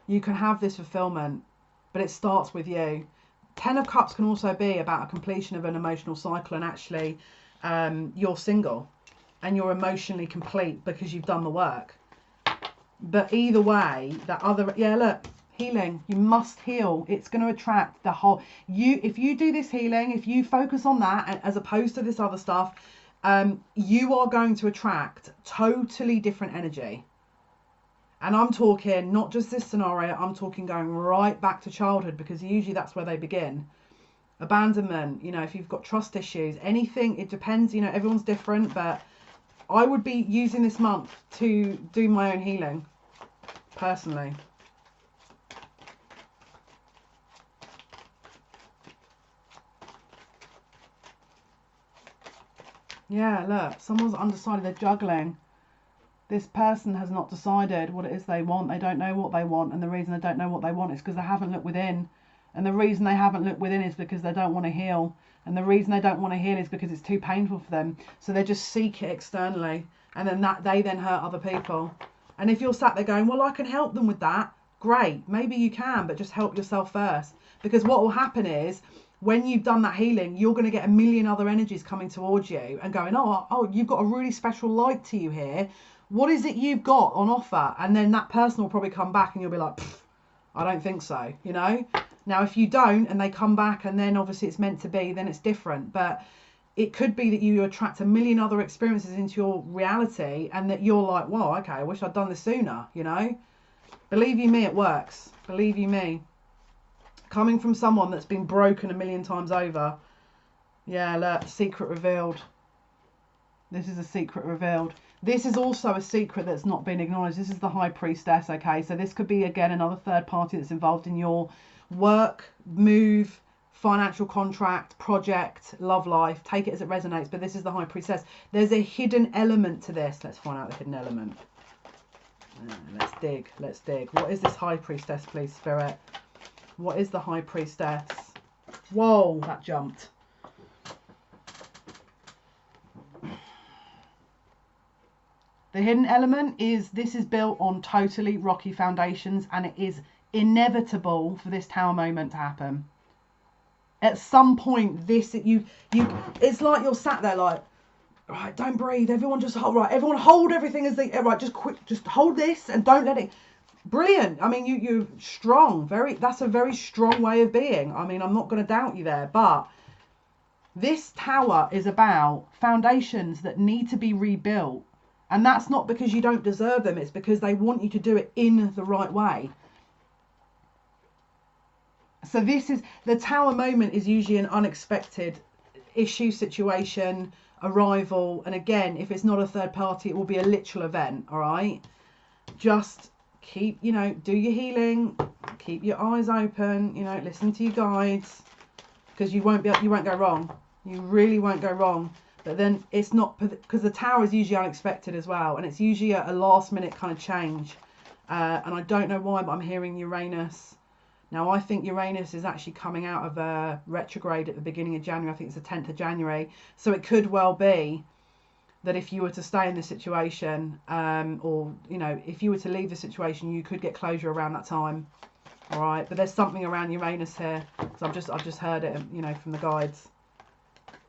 S1: You can have this fulfillment, but it starts with you. Ten of Cups can also be about a completion of an emotional cycle, and actually you're single and you're emotionally complete because you've done the work. But either way, that other, yeah, look, healing, you must heal. It's going to attract the whole, if you do this healing, if you focus on that as opposed to this other stuff, you are going to attract totally different energy. And I'm talking not just this scenario, I'm talking going right back to childhood, because usually that's where they begin. Abandonment, you know, if you've got trust issues, anything, it depends, you know, everyone's different, but I would be using this month to do my own healing, personally. Yeah, look, someone's undecided, they're juggling. This person has not decided what it is they want. They don't know what they want, and the reason they don't know what they want is because they haven't looked within. And the reason they haven't looked within is because they don't want to heal. And the reason they don't want to heal is because it's too painful for them. So they just seek it externally, and then they then hurt other people. And if you're sat there going, well, I can help them with that, great. Maybe you can, but just help yourself first. Because what will happen is, when you've done that healing, you're going to get a million other energies coming towards you and going, oh, you've got a really special light to you here. What is it you've got on offer? And then that person will probably come back and you'll be like, I don't think so, you know? Now, if you don't and they come back and then obviously it's meant to be, then it's different. But it could be that you attract a million other experiences into your reality and that you're like, well, okay, I wish I'd done this sooner, you know? Believe you me, it works. Believe you me. Coming from someone that's been broken a million times over. Yeah, look, secret revealed. This is a secret revealed. This is also a secret that's not been acknowledged. This is the High Priestess, okay? So this could be, again, another third party that's involved in your work, move, financial contract, project, love life. Take it as it resonates, but this is the High Priestess. There's a hidden element to this. Let's find out the hidden element. Let's dig. Let's dig. What is this High Priestess, please, Spirit? What is the High Priestess? Whoa, that jumped. The hidden element is this is built on totally rocky foundations, and it is inevitable for this Tower moment to happen. At some point, it's like you're sat there like, right, don't breathe. Everyone just hold, right. Everyone hold everything as they, right, just hold this and don't let it. Brilliant. I mean, you're strong. That's a very strong way of being. I mean, I'm not going to doubt you there, but this tower is about foundations that need to be rebuilt. And that's not because you don't deserve them. It's because they want you to do it in the right way. So this is, the Tower moment is usually an unexpected issue, situation, arrival. And again, if it's not a third party, it will be a literal event, all right? Just keep, do your healing, keep your eyes open, listen to your guides, because you won't go wrong. You really won't go wrong. But then it's not, because the Tower is usually unexpected as well, and it's usually a last minute kind of change. And I don't know why, but I'm hearing Uranus. Now, I think Uranus is actually coming out of retrograde at the beginning of January. I think it's the 10th of January. So it could well be that if you were to stay in this situation, or, if you were to leave the situation, you could get closure around that time. All right. But there's something around Uranus here. So I've just heard it, from the guides.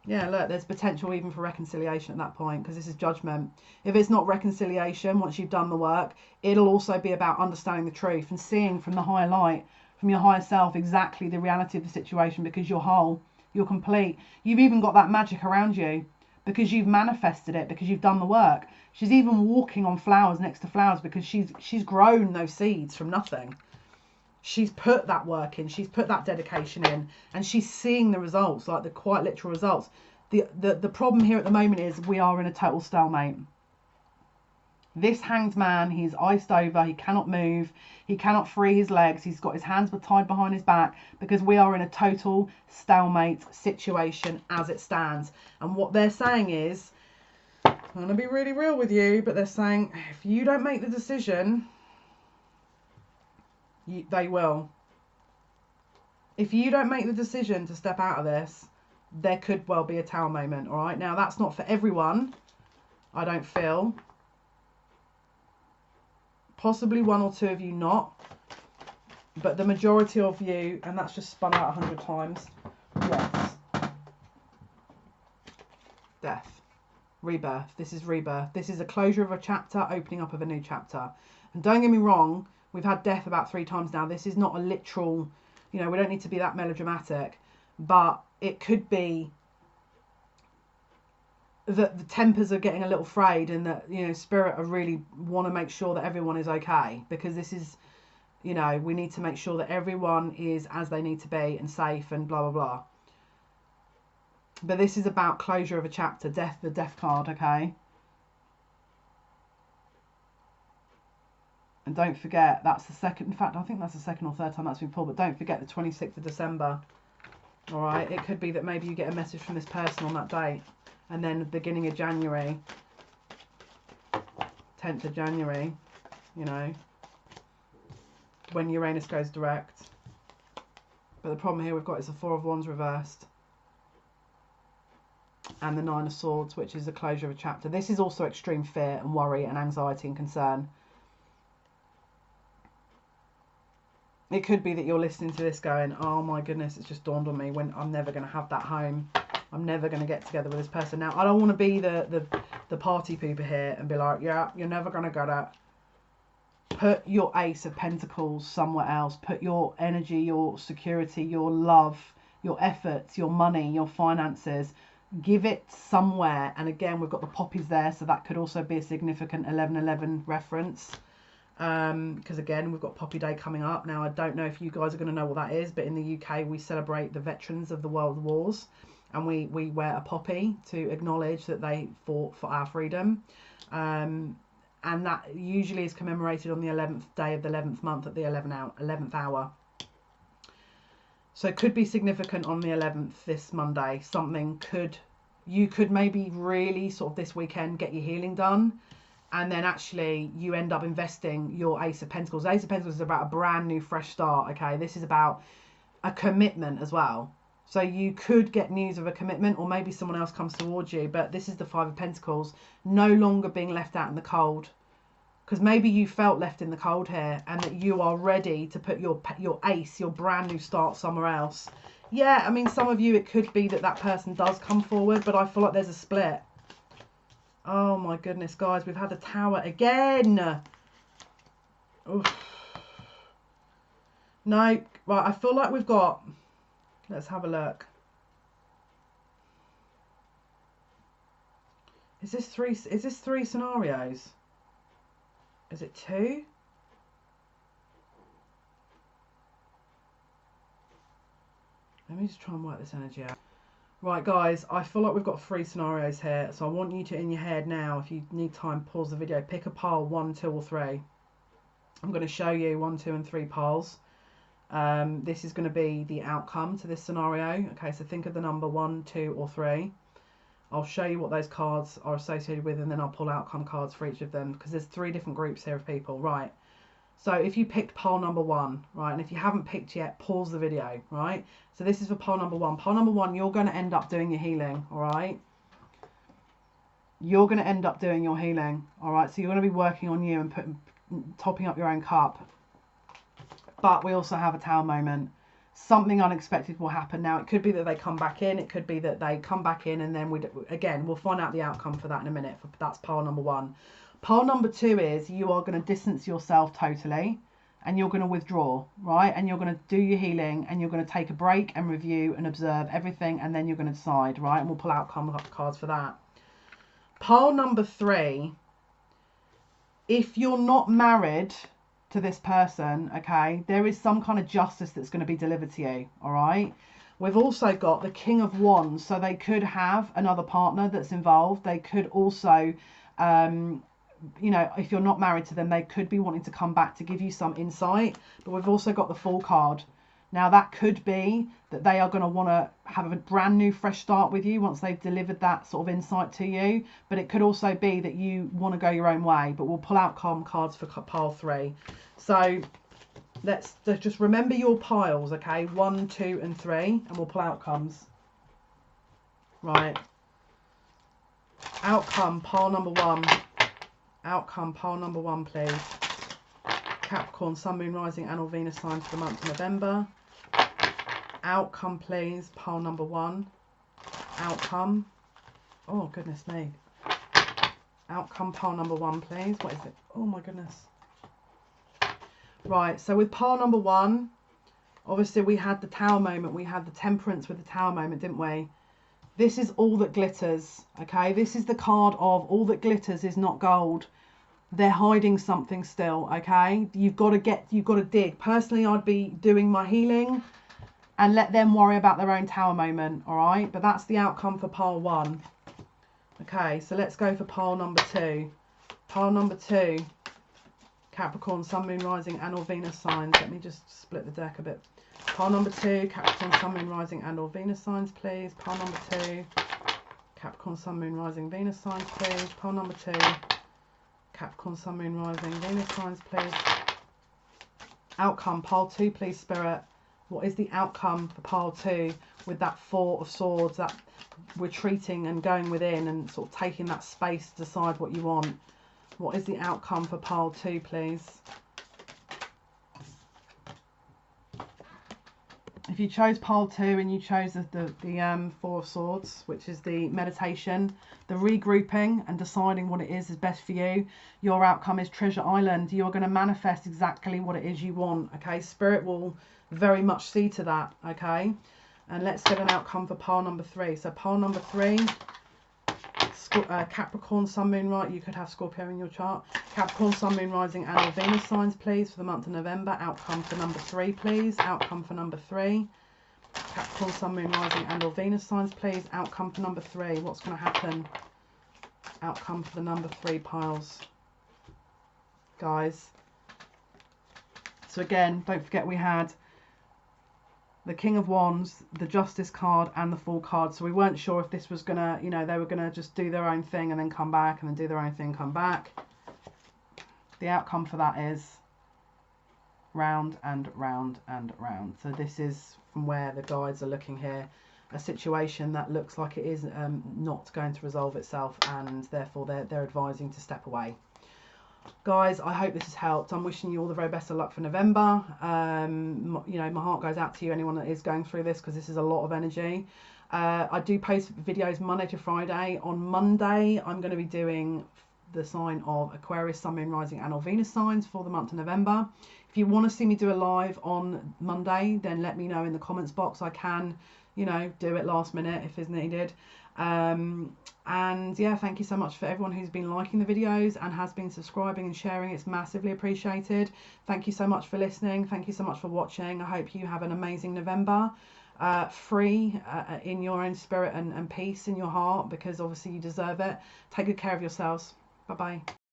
S1: Yeah, look, there's potential even for reconciliation at that point, because this is judgment. If it's not reconciliation, once you've done the work, it'll also be about understanding the truth and seeing from the higher light, from your higher self, exactly the reality of the situation, because you're whole, you're complete. You've even got that magic around you because you've manifested it, because you've done the work. She's even walking on flowers next to flowers because she's grown those seeds from nothing. She's put that work in, she's put that dedication in, and she's seeing the results, like the quite literal results. The problem here at the moment is we are in a total stalemate. This hanged man, he's iced over, he cannot move, he cannot free his legs, he's got his hands tied behind his back, because we are in a total stalemate situation as it stands. And what they're saying is, I'm going to be really real with you, but they're saying, if you don't make the decision, they will. If you don't make the decision to step out of this, there could well be a Tower moment, all right? Now, that's not for everyone, I don't feel. Possibly one or two of you not. But the majority of you, and that's just spun out 100 times, yes. Death. Rebirth. This is rebirth. This is a closure of a chapter, opening up of a new chapter. And don't get me wrong, we've had death about 3 times now. This is not a literal, we don't need to be that melodramatic. But it could be that the tempers are getting a little frayed, and that, Spirit are really want to make sure that everyone is okay. Because this is, we need to make sure that everyone is as they need to be and safe and blah, blah, blah. But this is about closure of a chapter. Death, the death card, okay? And don't forget, that's the second, in fact, I think that's the second or third time that's been pulled, but don't forget the 26th of December. All right, it could be that maybe you get a message from this person on that date. And then the beginning of January, 10th of January, when Uranus goes direct. But the problem here we've got is the 4 of Wands reversed. And the 9 of Swords, which is the closure of a chapter. This is also extreme fear and worry and anxiety and concern. It could be that you're listening to this going, oh my goodness, it's just dawned on me, when I'm never going to have that home. I'm never going to get together with this person. Now, I don't want to be the party pooper here and be like, yeah, you're never going to get it. Put your Ace of Pentacles somewhere else. Put your energy, your security, your love, your efforts, your money, your finances. Give it somewhere. And again, we've got the poppies there, so that could also be a significant 11/11 reference. Because again, we've got Poppy Day coming up. Now, I don't know if you guys are going to know what that is, but in the UK, we celebrate the veterans of the world wars. and we wear a poppy to acknowledge that they fought for our freedom. And that usually is commemorated on the 11th day of the 11th month at the 11th hour. So it could be significant on the 11th this Monday. You could maybe really sort of this weekend get your healing done, and then actually you end up investing your Ace of Pentacles. Ace of Pentacles is about a brand new fresh start, okay? This is about a commitment as well. So you could get news of a commitment, or maybe someone else comes towards you, but this is the Five of Pentacles, no longer being left out in the cold. Because maybe you felt left in the cold here, and that you are ready to put your ace, your brand new start somewhere else. Yeah, I mean, some of you, it could be that that person does come forward, but I feel like there's a split. Oh my goodness, guys, we've had the Tower again. Oof. No, right, I feel like we've got, let's have a look. Is this three scenarios? Is it two? Let me just try and work this energy out. Right, guys, I feel like we've got 3 scenarios here. So I want you to, in your head now, if you need time, pause the video. Pick a pile, 1, 2 or 3. I'm going to show you 1, 2 and 3 piles. This is going to be the outcome to this scenario. Okay, so think of the number 1, 2 or 3. I'll show you what those cards are associated with, and then I'll pull outcome cards for each of them, because there's 3 different groups here of people. Right. So if you picked pile number 1, right, and if you haven't picked yet, pause the video, right? So this is for pile number 1. Pile number 1, you're going to end up doing your healing, all right? You're going to end up doing your healing, all right? So you're going to be working on you and topping up your own cup. But we also have a Tower moment. Something unexpected will happen. Now, it could be that they come back in. It could be that they come back in, and then we'll find out the outcome for that in a minute. That's pile number 1. Pile number 2 is you are going to distance yourself totally, and you're going to withdraw, right? And you're going to do your healing, and you're going to take a break and review and observe everything, and then you're going to decide, right? And we'll pull outcome cards for that. Pile number 3, if you're not married to this person, okay, there is some kind of justice that's going to be delivered to you, all right? We've also got the King of Wands, so they could have another partner that's involved. They could also, you know, if you're not married to them, they could be wanting to come back to give you some insight. But we've also got the Fool card. Now, that could be that they are going to want to have a brand new fresh start with you once they've delivered that sort of insight to you. But it could also be that you want to go your own way. But we'll pull out cards for pile 3. So let's just remember your piles, okay? 1, 2 and 3, and we'll pull outcomes. Right. Outcome, pile number 1. Outcome, pile number 1, please. Capricorn, Sun, Moon, Rising, and or Venus signs for the month of November. Outcome, please, pile number 1. Outcome. Oh, goodness me. Outcome, pile number 1, please. What is it? Oh, my goodness. Right, so with pile number 1, obviously we had the Tower moment. We had the Temperance with the Tower moment, didn't we? This is all that glitters, okay? This is the card of all that glitters is not gold. They're hiding something still, okay? You've got to dig. Personally, I'd be doing my healing and let them worry about their own Tower moment, all right? But that's the outcome for pile 1. Okay, so let's go for pile number 2. Pile number 2, Capricorn, Sun, Moon, Rising, and or Venus signs. Let me just split the deck a bit. Pile number 2, Capricorn, Sun, Moon, Rising, and or Venus signs, please. Pile number 2, Capricorn, Sun, Moon, Rising, Venus signs, please. Pile number 2, Capricorn, Sun, Moon, Rising, Venus signs, please. Outcome, pile 2, please, Spirit. What is the outcome for pile 2 with that 4 of Swords, that retreating and going within and sort of taking that space to decide what you want? What is the outcome for pile 2, please? If you chose pile 2 and you chose the 4 of Swords, which is the meditation, the regrouping and deciding what it is best for you, your outcome is Treasure Island. You're going to manifest exactly what it is you want, okay? Spirit will very much see to that, okay? And let's get an outcome for pile number 3. So pile number 3, Capricorn, Sun, Moon, right? You could have Scorpio in your chart. Capricorn, Sun, Moon, Rising, and or Venus signs, please, for the month of November. Outcome for number 3, please. Outcome for number 3. Capricorn, Sun, Moon, Rising and or Venus signs, please. Outcome for number 3. What's going to happen? Outcome for the number 3 piles. Guys. So again, don't forget we had the King of Wands, the Justice card and the Fool card. So we weren't sure if this was going to, you know, they were going to just do their own thing and then come back and then do their own thing and come back. The outcome for that is round and round and round. So this is from where the guides are looking here, a situation that looks like it is not going to resolve itself, and therefore they're advising to step away. Guys, I hope this has helped. I'm wishing you all the very best of luck for November. You know, my heart goes out to you, anyone that is going through this, because this is a lot of energy. I do post videos Monday to Friday. On Monday, I'm going to be doing the sign of Aquarius, Sun, Moon, Rising and or Venus signs for the month of November. If you want to see me do a live on Monday, then let me know in the comments box. I can, you know, do it last minute if is needed. And yeah, thank you so much for everyone who's been liking the videos and has been subscribing and sharing. It's massively appreciated. Thank you so much for listening. Thank you so much for watching. I hope you have an amazing November, free in your own spirit and peace in your heart, because obviously you deserve it. Take good care of yourselves. Bye bye.